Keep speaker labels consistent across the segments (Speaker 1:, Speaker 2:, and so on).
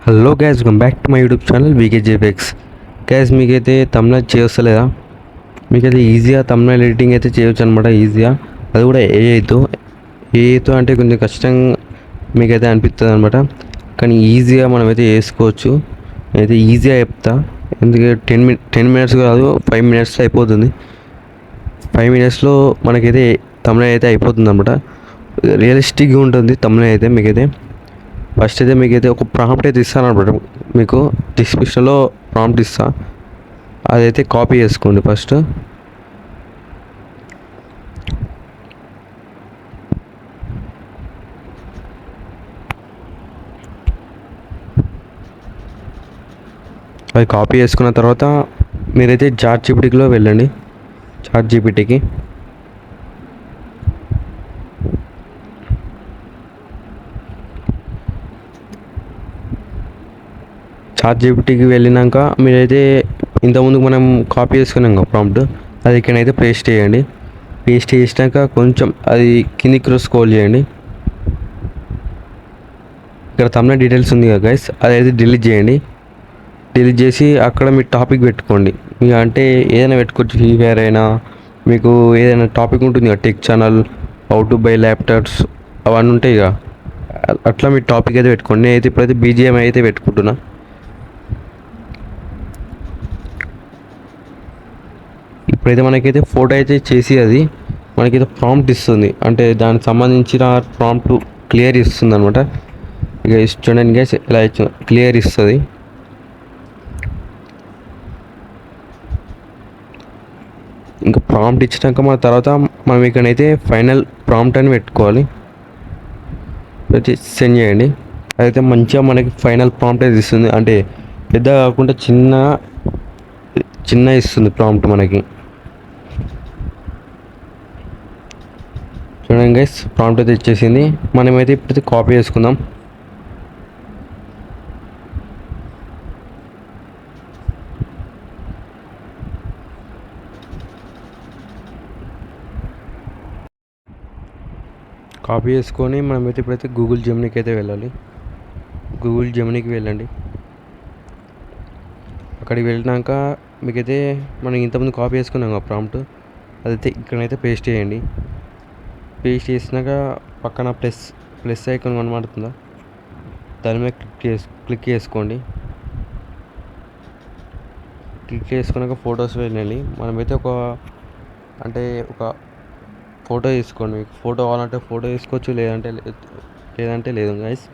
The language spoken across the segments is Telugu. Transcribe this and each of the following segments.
Speaker 1: Hello guys, welcome back to my YouTube channel వీకేజేఫెక్స్. గ్యాస్, మీకైతే తమ్నైల్ చేయొస్తలేదా? మీకైతే ఈజీగా తమ్నైల్ ఎడిటింగ్ అయితే చేయొచ్చు అనమాట. ఈజీగా, అది కూడా ఏఐతో అంటే కొంచెం కష్టంగా మీకైతే అనిపిస్తుంది అనమాట. కానీ ఈజీగా మనమైతే చేసుకోవచ్చు. నేనైతే ఈజీగా చెప్తా. ఎందుకంటే 10 మినిట్స్ కాదు, 5 మినిట్స్లో అయిపోతుంది. 5 మినిట్స్లో మనకైతే తమ్నైల్ అయితే అయిపోతుంది అనమాట. రియలిస్టిక్గా ఉంటుంది తమ్నైల్ అయితే. మీకైతే ఫస్ట్ అయితే మీకైతే ఒక ప్రాంప్ట్ అయితే ఇస్తాను అనమాట. మీకు డిస్క్రిప్షన్లో ప్రాంప్ట్ ఇస్తా, అదైతే కాపీ చేసుకోండి ఫస్ట్. అది కాపీ చేసుకున్న తర్వాత మీరైతే చాట్ జీపీటీలో వెళ్ళండి. చాట్ జీపీటీకి వెళ్ళినాక మీరైతే ఇంతకుముందు మనం కాపీ చేసుకున్నాం కదా ప్రాంప్ట్, అది ఇక్కడైతే పేస్ట్ చేయండి. పేస్ట్ చేసినాక కొంచెం అది కిందికి స్క్రోల్ చేయండి. ఇక్కడ తమ్నైల్ డీటెయిల్స్ ఉంది కదా గైస్, అదైతే డిలీట్ చేయండి. డిలీట్ చేసి అక్కడ మీ టాపిక్ పెట్టుకోండి. మీకు అంటే ఏదైనా పెట్టుకోవచ్చు, ఫ్రీ ఫైర్ అయినా, మీకు ఏదైనా టాపిక్ ఉంటుంది కదా, tech channel, how to buy laptops, అవన్నీ ఉంటాయి ఇక. అట్లా మీ టాపిక్ అయితే పెట్టుకోండి. నేనైతే ఇప్పుడైతే బీజిఎం అయితే పెట్టుకుంటున్నా. ఇప్పుడైతే మనకైతే ఫోటో అయితే చేసి అది మనకైతే ప్రాంప్ట్ ఇస్తుంది, అంటే దానికి సంబంధించిన ప్రాంప్ట్ క్లియర్ ఇస్తుంది అనమాట. ఇక చూడండి గైస్, ఇలా క్లియర్ ఇస్తుంది. ఇంకా ప్రాంప్ట్ ఇచ్చినాక మన తర్వాత మనం ఇక్కడైతే ఫైనల్ ప్రాంప్ట్ అని పెట్టుకోవాలి. అయితే సెండ్ చేయండి. అయితే మంచిగా మనకి ఫైనల్ ప్రాంప్ట్ అయితే ఇస్తుంది, అంటే పెద్ద కాకుండా చిన్న ఇస్తుంది ప్రాంప్ట్ మనకి. చూడండి గైస్, ప్రాంప్ట్ అయితే ఇచ్చేసింది. మనమైతే ఇప్పుడైతే కాపీ చేసుకుందాం. కాపీ చేసుకొని మనమైతే ఇప్పుడైతే గూగుల్ జెమినీకి అయితే వెళ్ళాలి. గూగుల్ జెమినీకి వెళ్ళండి. అక్కడికి వెళ్ళినాక మీకైతే మనం ఇంతకుముందు కాపీ చేసుకున్నాం ఆ ప్రాంప్ట్, అదైతే ఇక్కడైతే పేస్ట్ చేయండి. పేస్ట్ చేసినాక పక్కన ప్లస్ ఐకాన్ కనబడుతుందా, దాని మీద క్లిక్ చేసుకోండి. క్లిక్ చేసుకున్నాక ఫొటోస్ వెళ్ళండి. మనమైతే ఒక ఫోటో తీసుకోండి. మీకు ఫోటో కావాలంటే ఫోటో తీసుకోవచ్చు, లేదంటే లేదు గైస్.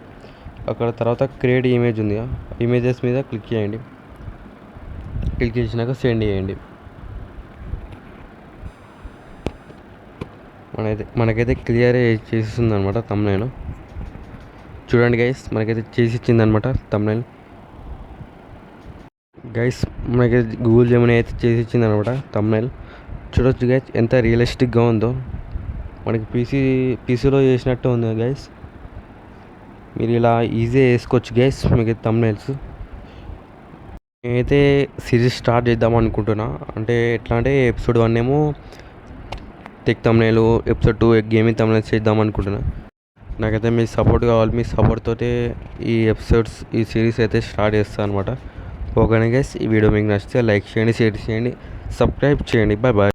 Speaker 1: అక్కడ తర్వాత క్రియేట్ ఇమేజ్ ఉంది, ఇమేజెస్ మీద క్లిక్ చేయండి. క్లిక్ చేసినాక సెండ్ చేయండి. మనకైతే క్లియర్ చేసిస్తుంది అనమాట తమ్నైల్. చూడండి గైస్, మనకైతే చేసి ఇచ్చింది అనమాట తమ్నైల్. గైస్, మనకైతే గూగుల్ జెమినీ అయితే చేసి ఇచ్చింది అనమాట తమ్నైల్. చూడొచ్చు గైస్, ఎంత రియలిస్టిక్గా ఉందో. మనకి పీసీలో చేసినట్టు ఉంది గైస్. మీరు ఇలా ఈజీగా వేసుకోవచ్చు గైస్ మీకు తమ్నైల్స్. నేనైతే సిరీస్ స్టార్ట్ చేద్దాం అనుకుంటున్నా. అంటే ఎట్లా అంటే ఎపిసోడ్ 1 ఏమో tech thumbnail, episode 2 gaming thumbnail చేద్దాం అనుకుంటున్నా. నాకైతే మీ సపోర్ట్ కావాలి. మీ సపోర్ట్ తోటే ఈ సిరీస్ అయితే స్టార్ట్ చేస్తాను అనమాట. ఓకేనా గైస్, ఈ వీడియో మీకు నచ్చితే లైక్ చేయండి, షేర్ చేయండి, సబ్స్క్రైబ్ చేయండి. Bye bye.